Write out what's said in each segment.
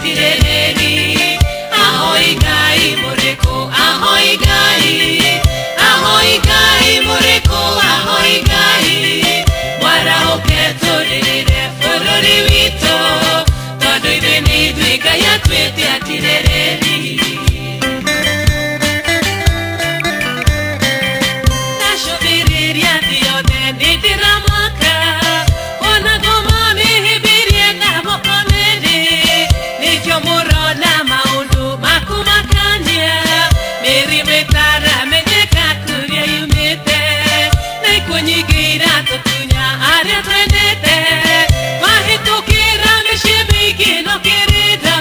atirereri. Ahoi Ngai mũrĩkũ, ahoi Ngai, ahoi Ngai mũrĩkũ, ahoi Ngai. Mwarahũke tũrĩrĩre bũrũri witũ, tondũ ithuĩ nĩ ithuĩ Ngai atuĩte atirereri. Ndacũthĩrĩria thĩ yothe nĩndĩramaka, ona ngoma mĩhĩmbĩrie na moko merĩ, nĩkĩo mũrona maũndũ maku makania, mĩrimũ ĩtaramenyeka kũrĩa yumĩte, na ikuũ nyingĩ iratũtunya arĩa twendete, mahĩtũkĩra mĩciĩ mĩingĩ no kĩrĩndo,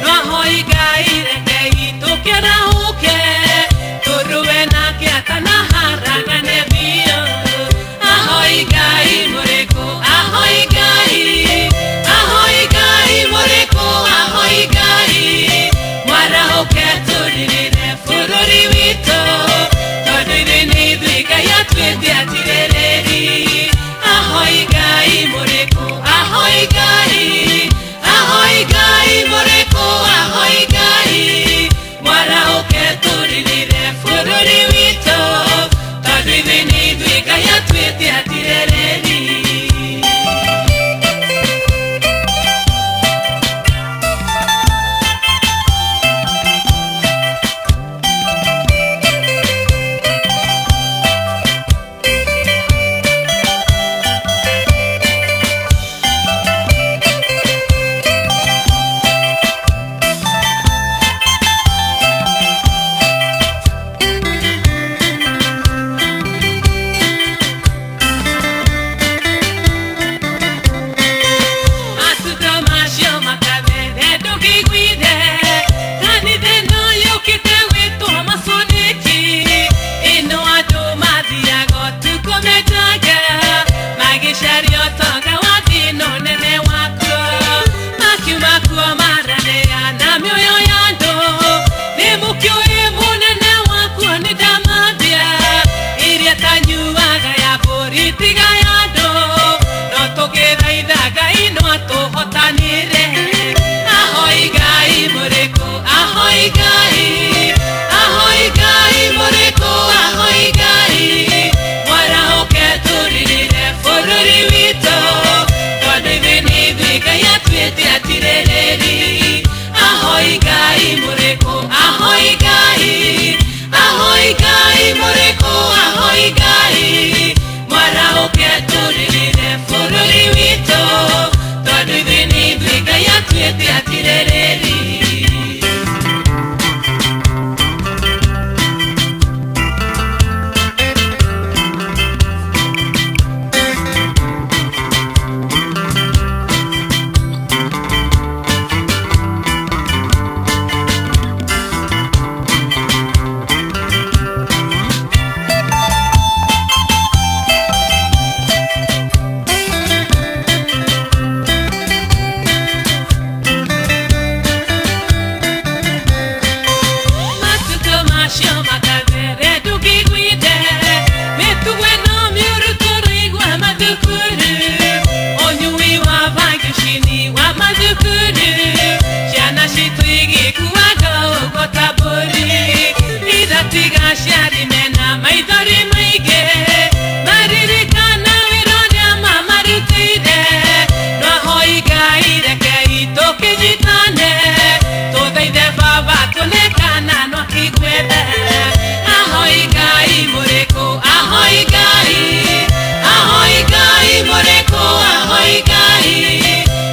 no ahoi Ngai rekei tũkĩrahũke, tũrũe nake atanaharagane biũ. Ahoi Ngai mũrĩkũ, ahoi Ngai, ahoi Ngai mũrĩkũ, ahoi Ngai. Mwarahũke tũrĩrĩre bũrũri witũ, tondũ ithuĩ nĩ ithuĩ Ngai atuĩte atirereri. Ahoi Ngai mũrĩkũ, ahoi Ngai, ahoi Ngai mũrĩkũ, ahoi Ngai. Mwarahũke tũrĩrĩre bũrũri witũ, tondũ ithuĩ nĩ ithuĩ Ngai atuĩte atirereri. Ahoi Ngai mũrĩkũ, ahoi Ngai, ahoi Ngai mũrĩkũ, ahoi Ngai. Mwarahũke tũrĩrĩre bũrũri witũ, tondũ ithuĩ nĩ ithuĩ Ngai atuĩte atirereri. Ahoi Ngai mũrĩkũ, ahoi Ngai, ahoi Ngai mũrĩkũ, ahoi Ngai.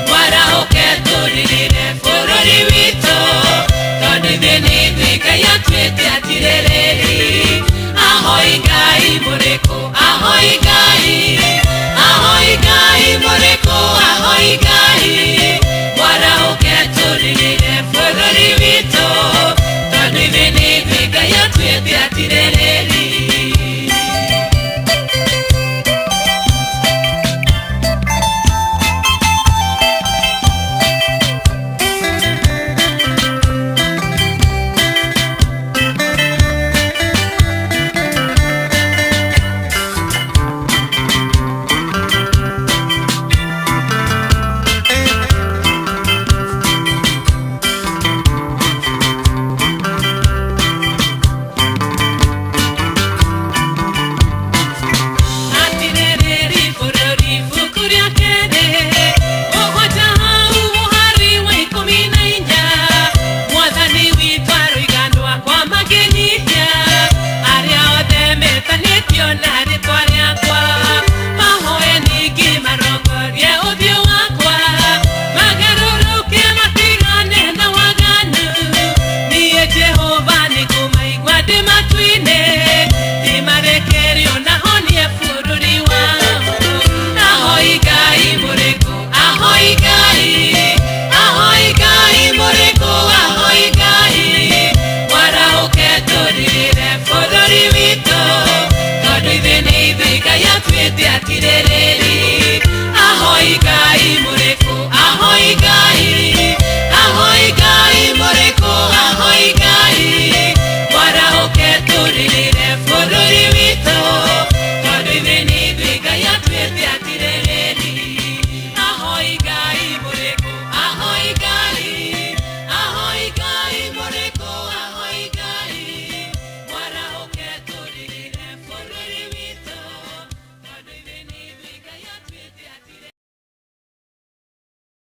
Mwarahũke tũrĩrĩre bũrũri witũ, tondũ ithuĩ nĩ ithuĩ Ngai atuĩte atirereri. Ahoi Ngai mũrĩkũ, ahoi Ngai.